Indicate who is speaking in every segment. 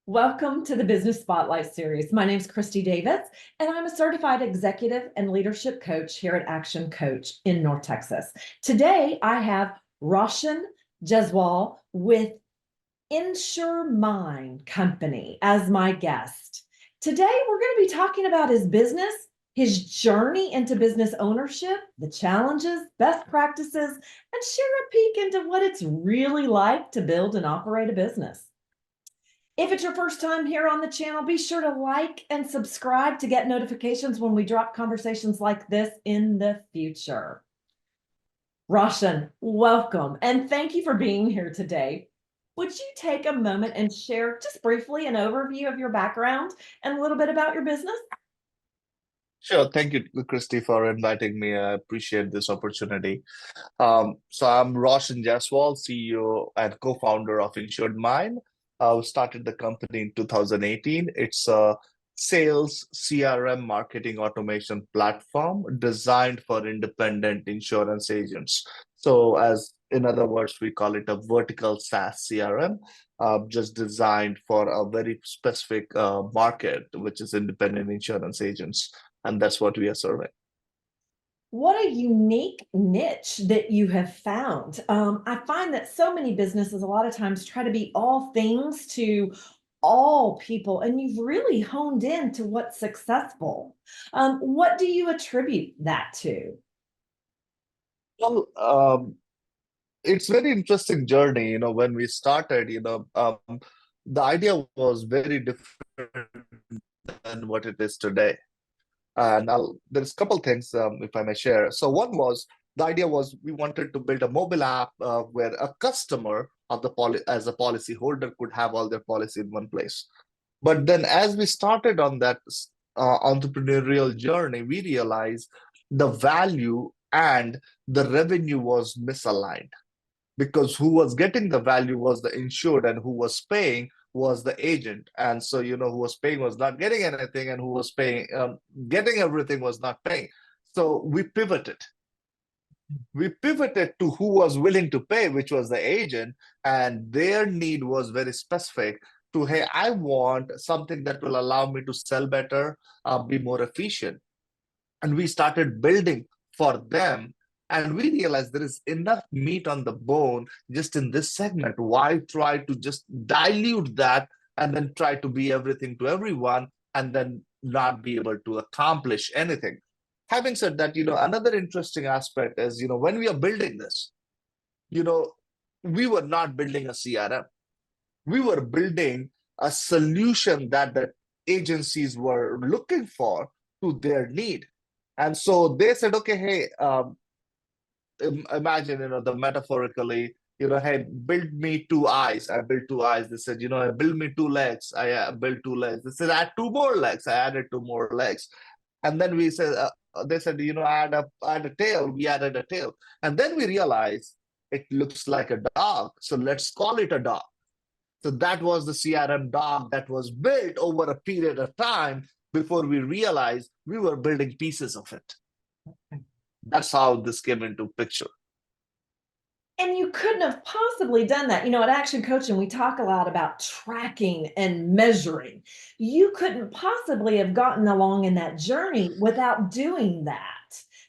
Speaker 1: Welcome to the Business Spotlight Series. My name is Kristi Davis, and I'm a certified executive and leadership coach here at Action Coach in North Texas. Today, I have Raution Jaiswal with InsuredMine Company as my guest. Today, we're going to be talking about his business, his journey into business ownership, the challenges, best practices, and share a peek into what it's really like to build and operate a business. If it's your first time here on the channel, be sure to like and subscribe to get notifications when we drop conversations like this in the future. Raution, welcome, and thank you for being here today. Would you take a moment and share just briefly an overview of your background and a little bit about your business?
Speaker 2: Sure. Thank you, Kristi, for inviting me. I appreciate this opportunity. So I'm Raution Jaiswal, CEO and co-founder of InsuredMine. We started the company in 2018. It's a sales CRM marketing automation platform designed for independent insurance agents. So in other words, we call it a vertical SaaS CRM, just designed for a very specific market, which is independent insurance agents. And that's what we are serving.
Speaker 1: What a unique niche that you have found. I find that so many businesses a lot of times try to be all things to all people, and you've really honed in to what's successful. What do you attribute that to?
Speaker 2: Well, it's very interesting journey. When we started, the idea was very different than what it is today. Now there's a couple things, if I may share. So one was the idea was we wanted to build a mobile app where a customer of as a policy holder could have all their policy in one place. But then as we started on that entrepreneurial journey, we realized the value and the revenue was misaligned because who was getting the value was the insured and who was paying was the agent. And so, who was paying was not getting anything and who was paying, getting everything was not paying. So we pivoted. We pivoted to who was willing to pay, which was the agent, and their need was very specific to, hey, I want something that will allow me to sell better, be more efficient. And we started building for them. And we realized there is enough meat on the bone just in this segment. Why try to just dilute that and then try to be everything to everyone and then not be able to accomplish anything? Having said that, another interesting aspect is, when we are building this, we were not building a CRM. We were building a solution that the agencies were looking for to their need. And so they said, okay, hey, imagine, the metaphorically, hey, build me two eyes. I built two eyes. They said, build me two legs. I built two legs. They said, add two more legs. I added two more legs. And then we said, they said, add a tail. We added a tail. And then we realized it looks like a dog. So let's call it a dog. So that was the CRM dog that was built over a period of time before we realized we were building pieces of it. That's how this came into picture.
Speaker 1: And you couldn't have possibly done that. At Action Coaching, we talk a lot about tracking and measuring. You couldn't possibly have gotten along in that journey without doing that.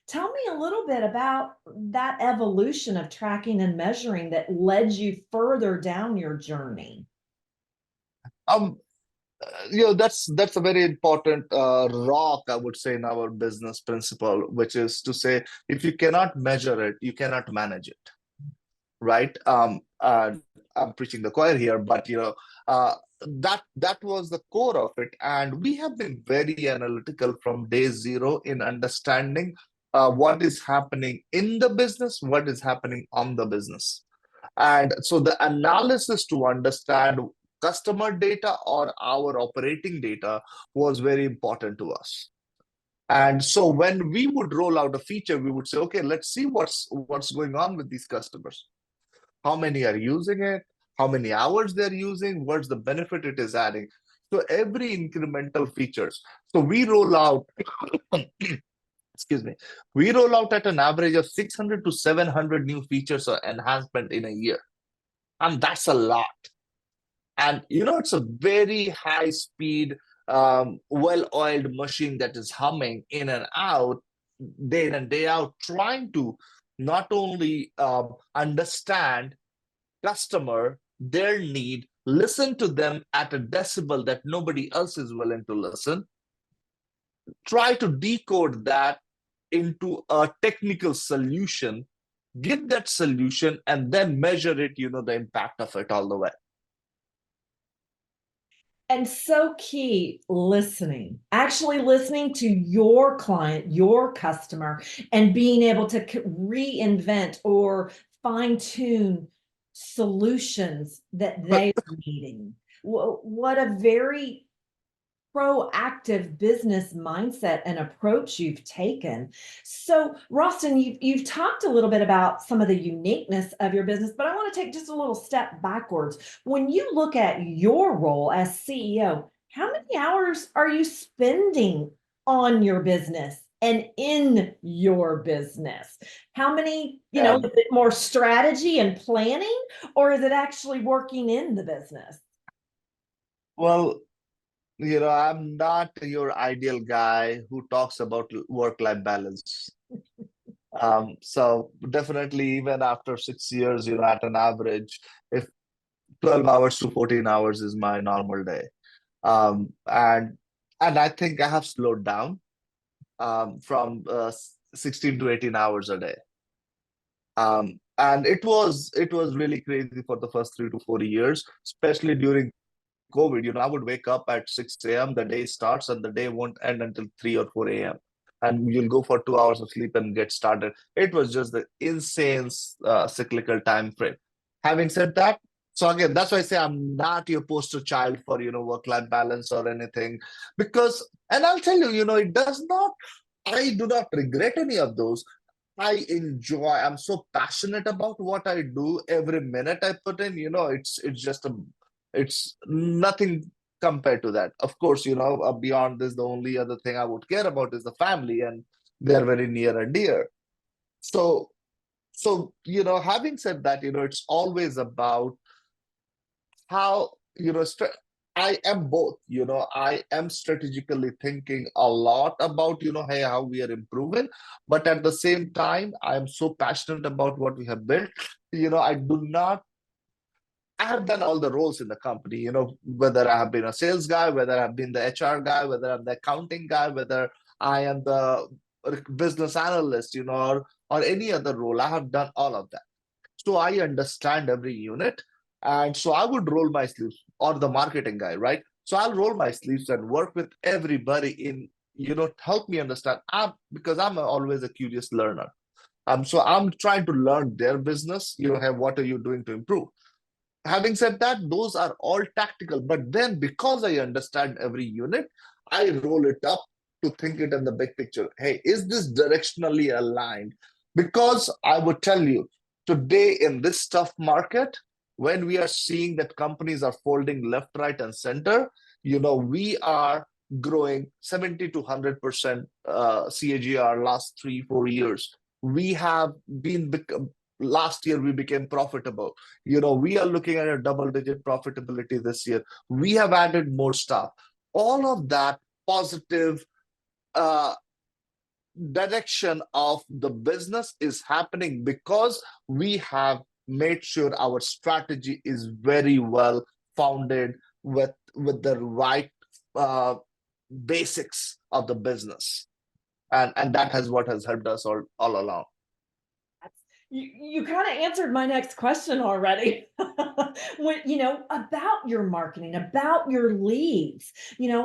Speaker 1: Tell me a little bit about that evolution of tracking and measuring that led you further down your journey.
Speaker 2: That's a very important rock, I would say, in our business principle, which is to say, if you cannot measure it, you cannot manage it, right? I'm preaching the choir here, but that was the core of it, and we have been very analytical from day zero in understanding what is happening in the business, what is happening on the business. And so the analysis to understand customer data or our operating data was very important to us. And so when we would roll out a feature, we would say, okay, let's see what's going on with these customers. How many are using it? How many hours they're using? What's the benefit it is adding? So every incremental features. So we roll out, excuse me, we roll out at an average of 600 to 700 new features or enhancement in a year. And that's a lot. And it's a very high speed, well-oiled machine that is humming in and out, day in and day out, trying to not only understand customer, their need, listen to them at a decibel that nobody else is willing to listen, try to decode that into a technical solution, give that solution, and then measure it, the impact of it all the way.
Speaker 1: And so key, listening, actually listening to your client, your customer, and being able to reinvent or fine tune solutions that
Speaker 2: But
Speaker 1: they are needing. What a very proactive business mindset and approach you've taken. So, Raulston, you've talked a little bit about some of the uniqueness of your business, but I want to take just a little step backwards. When you look at your role as CEO, how many hours are you spending on your business and in your business? How many,
Speaker 2: yeah,
Speaker 1: is it more strategy and planning, or is it actually working in the business?
Speaker 2: well, I'm not your ideal guy who talks about work-life balance. So definitely, even after 6 years, at an average, if 12 hours to 14 hours is my normal day. And I think I have slowed down from 16 to 18 hours a day. And it was really crazy for the first 3 to 4 years, especially during COVID. I would wake up at 6 a.m., the day starts, and the day won't end until 3 or 4 a.m. And you'll go for 2 hours of sleep and get started. It was just the insane cyclical time frame. Having said that, so again, that's why I say I'm not your poster child for, work-life balance or anything. Because, and I'll tell you, it does not, I do not regret any of those. I'm so passionate about what I do. Every minute I put in, it's nothing compared to that. Of course, beyond this, the only other thing I would care about is the family, and they're very near and dear. So, having said that, it's always about how, I am both. I am strategically thinking a lot about, hey, how we are improving, but at the same time, I am so passionate about what we have built. I have done all the roles in the company, whether I have been a sales guy, whether I've been the HR guy, whether I'm the accounting guy, whether I am the business analyst, or any other role. I have done all of that. So I understand every unit. And so I would roll my sleeves, or the marketing guy, right? So I'll roll my sleeves and work with everybody in, help me understand. Because I'm always a curious learner. So I'm trying to learn their business, hey, what are you doing to improve? Having said that, those are all tactical. But then because I understand every unit, I roll it up to think it in the big picture. Hey, is this directionally aligned? Because I would tell you, today in this tough market, when we are seeing that companies are folding left, right, and center, we are growing 70 to 100% CAGR last 3, 4 years. We have been last year we became profitable. We are looking at a double-digit profitability this year. We have added more staff. All of that positive uh, direction of the business is happening because we have made sure our strategy is very well founded with the right uh, basics of the business, and that has what has helped us all along.
Speaker 1: You kind of answered my next question already. When about your marketing, about your leads,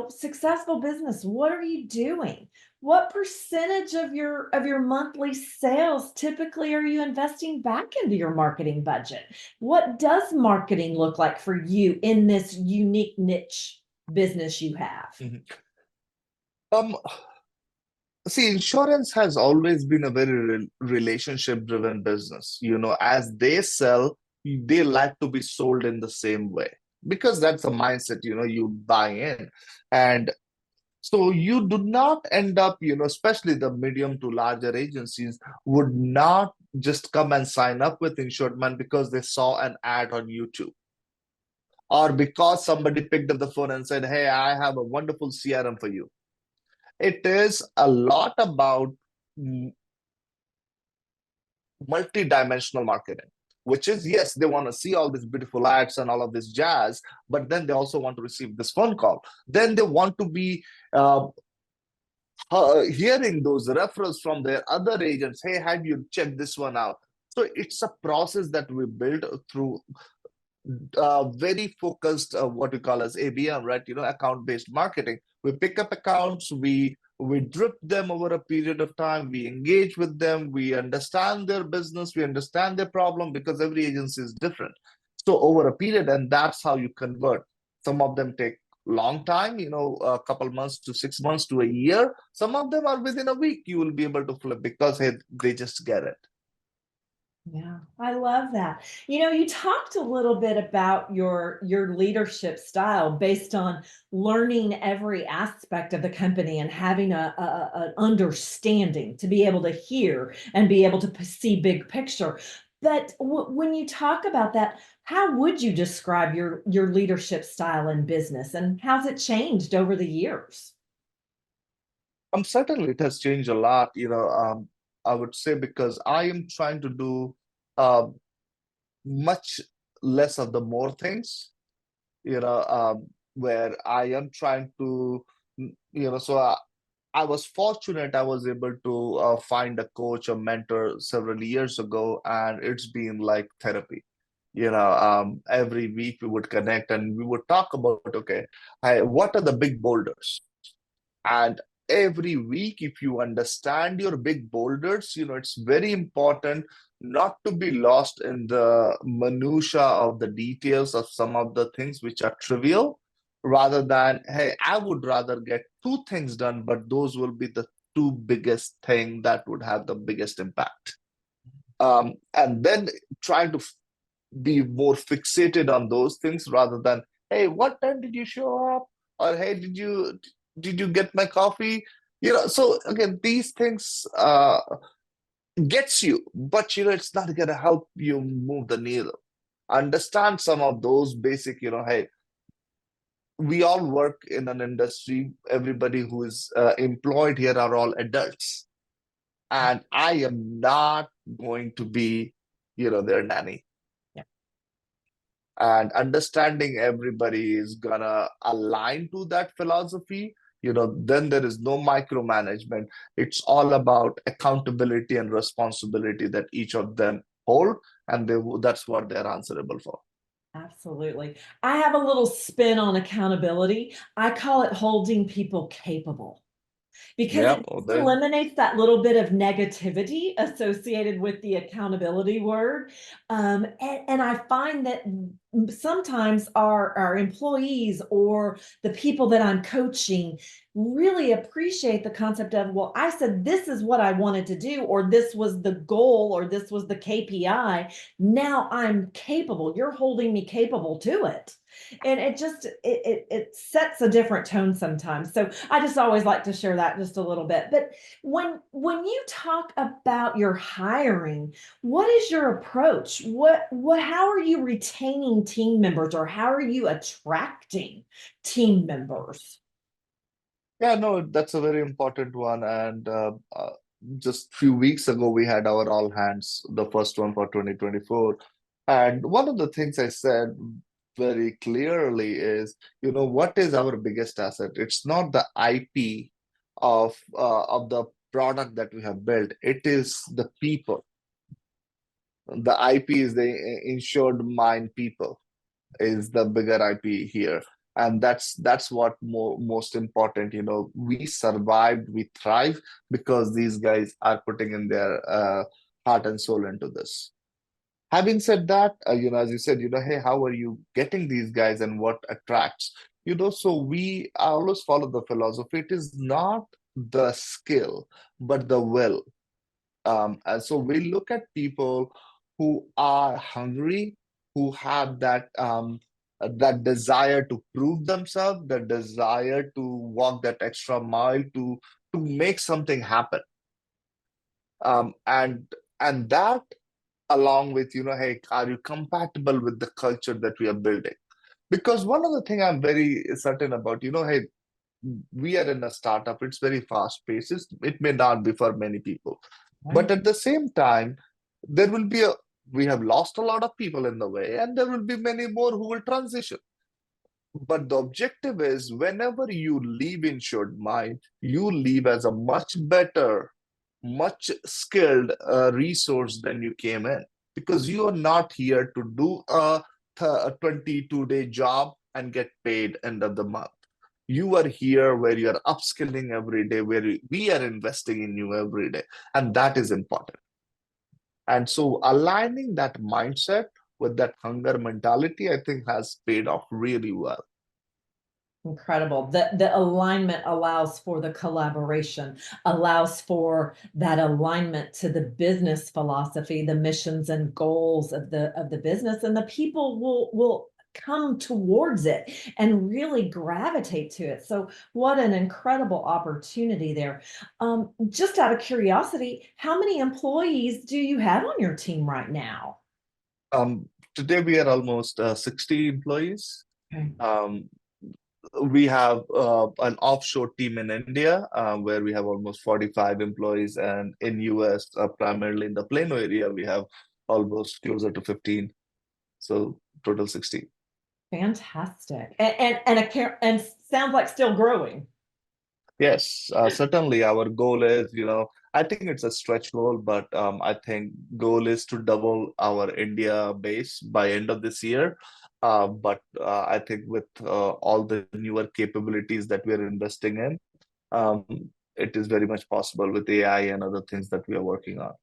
Speaker 1: successful business, what are you doing? What percentage of your monthly sales typically are you investing back into your marketing budget? What does marketing look like for you in this unique niche business you have?
Speaker 2: Mhm. Um, See, insurance has always been a very relationship-driven business. As they sell, they like to be sold in the same way because that's the mindset, you buy in. And so you do not end up, especially the medium to larger agencies would not just come and sign up with InsuredMine because they saw an ad on YouTube. or because somebody picked up the phone and said, "Hey, I have a wonderful CRM for you." It is a lot about multi-dimensional marketing, which is, yes, they want to see all these beautiful ads and all of this jazz, but then they also want to receive this phone call. Then they want to be uh, hearing those referrals from their other agents. Hey, have you checked this one out? So it's a process that we build through very focused, what we call as ABM, right? Account based marketing. We pick up accounts, we drip them over a period of time, we engage with them, we understand their business, we understand their problem, because every agency is different. So over a period, and that's how you convert. Some of them take long time, a couple months to 6 months to a year. Some of them are within a week you will be able to flip, because hey, they just get it.
Speaker 1: Yeah, I love that. You talked a little bit about your leadership style based on learning every aspect of the company and having an understanding to be able to hear and be able to see big picture. But when you talk about that, how would you describe your leadership style in business, and how's it changed over the years?
Speaker 2: Certainly, it has changed a lot. I would say, because I am trying to do uh, much less of the more things. Where I am trying to, so I was fortunate. I was able to find a coach, a mentor several years ago, and it's been like therapy. Every week we would connect and we would talk about, okay, what are the big boulders? And every week, if you understand your big boulders, it's very important not to be lost in the minutia of the details of some of the things which are trivial, rather than, hey, I would rather get two things done, but those will be the two biggest thing that would have the biggest impact. And then trying to be more fixated on those things, rather than, hey, what time did you show up, or hey, did you get my coffee? So again, these things gets you, but it's not going to help you move the needle. Understand some of those basic, hey, we all work in an industry. Everybody who is employed here are all adults, and I am not going to be their nanny.
Speaker 1: Yeah.
Speaker 2: And understanding everybody is gonna align to that philosophy, then there is no micromanagement. It's all about accountability and responsibility that each of them hold, and that's what they're answerable for.
Speaker 1: Absolutely. I have a little spin on accountability. I call it holding people capable, because
Speaker 2: Yeah,
Speaker 1: it
Speaker 2: well,
Speaker 1: just eliminates that little bit of negativity associated with the accountability word. And I find that sometimes our employees or the people that I'm coaching really appreciate the concept of, well, I said this is what I wanted to do, or this was the goal, or this was the KPI. Now I'm capable. You're holding me capable to it. And it sets a different tone sometimes. So I just always like to share that just a little bit. But when you talk about your hiring, what is your approach? What how are you retaining team members, or how are you attracting team members?
Speaker 2: yeah, no, that's a very important one. And just few weeks ago, we had our all hands, the first one for 2024. And one of the things I said very clearly is, what is our biggest asset? It's not the IP of the product that we have built. It is the people. The IP is the insured mind people, is the bigger IP here. And that's what most important. We survived, we thrive, because these guys are putting in their heart and soul into this. Having said that, as you said, hey, how are you getting these guys and what attracts? So I always follow the philosophy. It is not the skill, but the will. And so we look at people who are hungry, who have that desire to prove themselves, the desire to walk that extra mile to make something happen. And that, along with, hey, are you compatible with the culture that we are building? Because one of the thing I'm very certain about, hey, we are in a startup, it's very fast paced. It may not be for many people. But
Speaker 1: Right.
Speaker 2: at the same time, there will be a we have lost a lot of people in the way, and there will be many more who will transition. But the objective is whenever you leave Insured Mind, you leave as a much better, much skilled resource than you came in. Because you are not here to do a 22-day job and get paid end of the month. You are here where you are upskilling every day, where we are investing in you every day. And that is important. And so aligning that mindset with that hunger mentality, I think has paid off really well.
Speaker 1: Incredible. The alignment allows for the collaboration, allows for that alignment to the business philosophy, the missions and goals of the business, and the people will come towards it and really gravitate to it. So what an incredible opportunity there. Just out of curiosity, how many employees do you have on your team right now?
Speaker 2: Um, Today we are almost 60 employees.
Speaker 1: Okay.
Speaker 2: Um, we have an offshore team in India where we have almost 45 employees, and in US, primarily in the Plano area, we have almost closer to 15. So total 60.
Speaker 1: Fantastic. And sounds like still growing.
Speaker 2: Yes, certainly our goal is, I think it's a stretch goal, but I think goal is to double our India base by end of this year. But I think with all the newer capabilities that we are investing in, um, it is very much possible with AI and other things that we are working on.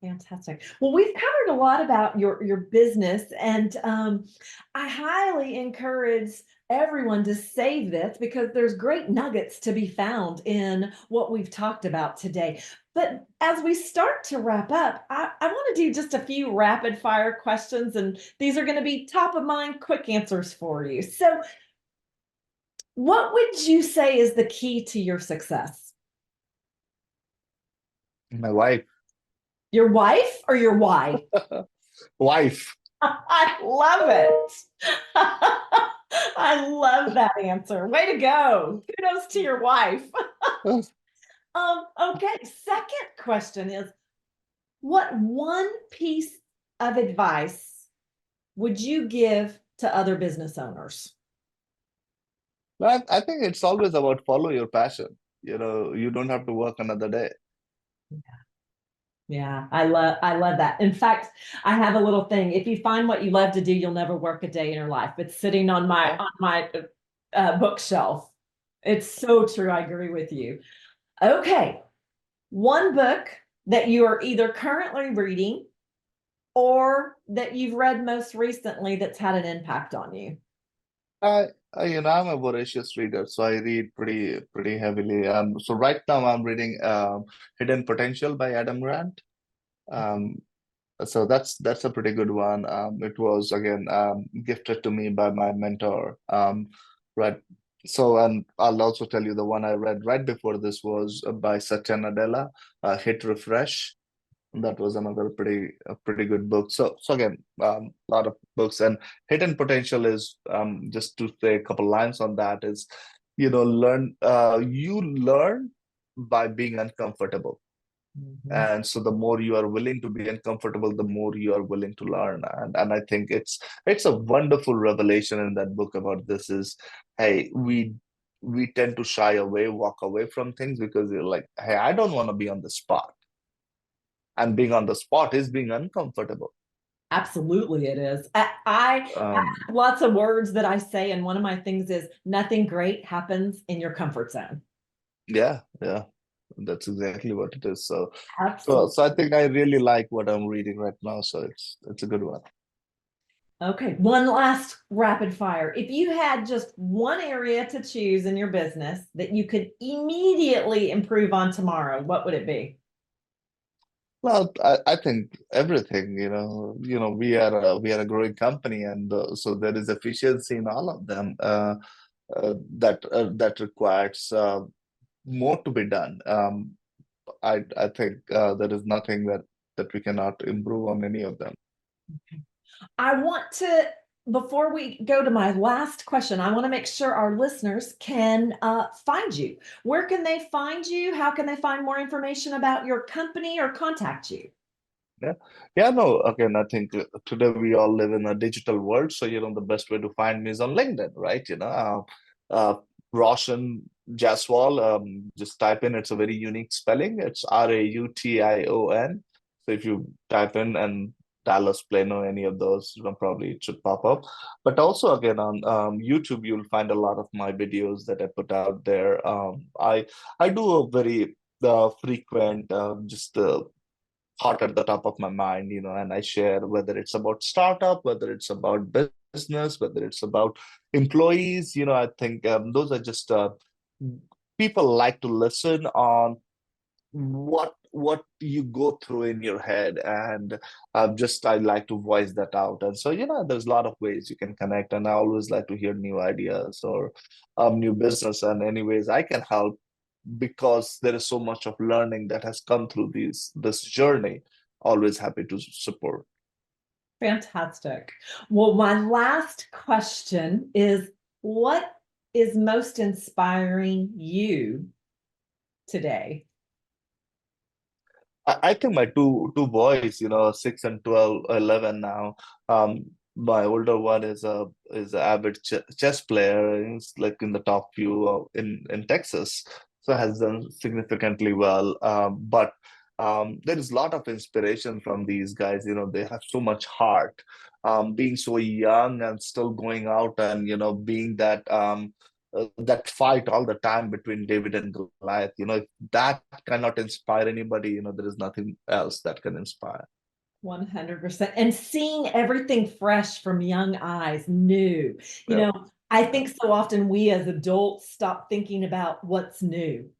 Speaker 1: Fantastic. Well, we've covered a lot about your business, and I highly encourage everyone to save this because there's great nuggets to be found in what we've talked about today. But as we start to wrap up, I want to do just a few rapid fire questions, and these are going to be top of mind, quick answers for you. So, what would you say is the key to your success?
Speaker 2: My wife,
Speaker 1: Your wife or your why?
Speaker 2: wife.
Speaker 1: I love it. I love that answer. Way to go. Kudos to your wife. Okay. Second question is, what one piece of advice would you give to other business owners?
Speaker 2: I think it's always about follow your passion. You don't have to work another day.
Speaker 1: Yeah, I love that. In fact, I have a little thing. If you find what you love to do, you'll never work a day in your life. It's sitting on my bookshelf. It's so true. I agree with you. Okay. One book that you are either currently reading or that you've read most recently that's had an impact on you.
Speaker 2: I'm a voracious reader, so I read pretty heavily. So right now I'm reading Hidden Potential by Adam Grant. Um, so that's a pretty good one. It was again gifted to me by my mentor. Right. So, and I'll also tell you the one I read right before this was by Satya Nadella, Hit Refresh. That was another pretty good book. So again, a lot of books, and Hidden Potential is just to say a couple lines on that is, you learn by being uncomfortable.
Speaker 1: Mhm.
Speaker 2: And so the more you are willing to be uncomfortable, the more you are willing to learn. And I think it's a wonderful revelation in that book about this is, hey, we tend to shy away, walk away from things because you're like, hey, I don't want to be on the spot. And being on the spot is being uncomfortable.
Speaker 1: Absolutely, it is. I
Speaker 2: Um,
Speaker 1: have lots of words that I say, and one of my things is nothing great happens in your comfort zone.
Speaker 2: yeah, that's exactly what it is.
Speaker 1: Absolutely.
Speaker 2: So I think I really like what I'm reading right now. So it's a good one.
Speaker 1: Okay, one last rapid fire. If you had just one area to choose in your business that you could immediately improve on tomorrow, what would it be?
Speaker 2: Well, I think everything, we are a growing company, and so there is efficiency in all of them that requires more to be done. I think there is nothing that we cannot improve on any of them.
Speaker 1: I want to before we go to my last question, I want to make sure our listeners can find you. Where can they find you? How can they find more information about your company or contact you?
Speaker 2: Yeah, yeah, no, again, I think today we all live in a digital world. So, the best way to find me is on LinkedIn, right? Raution Jaiswal, just type in, it's a very unique spelling. It's Raution. So if you type in and Dallas, Plano, any of those, probably it should pop up. But also, again, on YouTube, you'll find a lot of my videos that I put out there. I do a very frequent, just hot at the top of my mind, and I share whether it's about startup, whether it's about business, whether it's about employees. I think those are just people like to listen on what you go through in your head, and just I like to voice that out. And so, there's a lot of ways you can connect, and I always like to hear new ideas or new business, and any ways I can help, because there is so much of learning that has come through this journey. Always happy to support.
Speaker 1: Fantastic. Well, my last question is, what is most inspiring you today?
Speaker 2: I think my two boys, 6 and 12, 11 now. My older one is an avid chess player. He's like in the top few in Texas, so has done significantly well. But there is a lot of inspiration from these guys. They have so much heart. Being so young and still going out and being that fight all the time between David and Goliath. If that cannot inspire anybody, there is nothing else that can inspire.
Speaker 1: 100%. And seeing everything fresh from young eyes, new.
Speaker 2: Yeah,
Speaker 1: I
Speaker 2: yeah.
Speaker 1: think so often we as adults stop thinking about what's new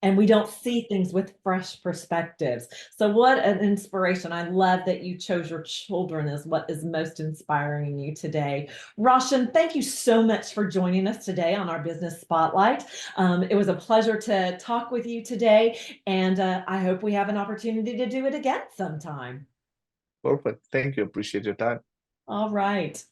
Speaker 1: and we don't see things with fresh perspectives. So, what an inspiration. I love that you chose your children as what is most inspiring you today. Raution, thank you so much for joining us today on our Business Spotlight. It was a pleasure to talk with you today, and I hope we have an opportunity to do it again sometime.
Speaker 2: Perfect. Thank you. Appreciate your time.
Speaker 1: All right.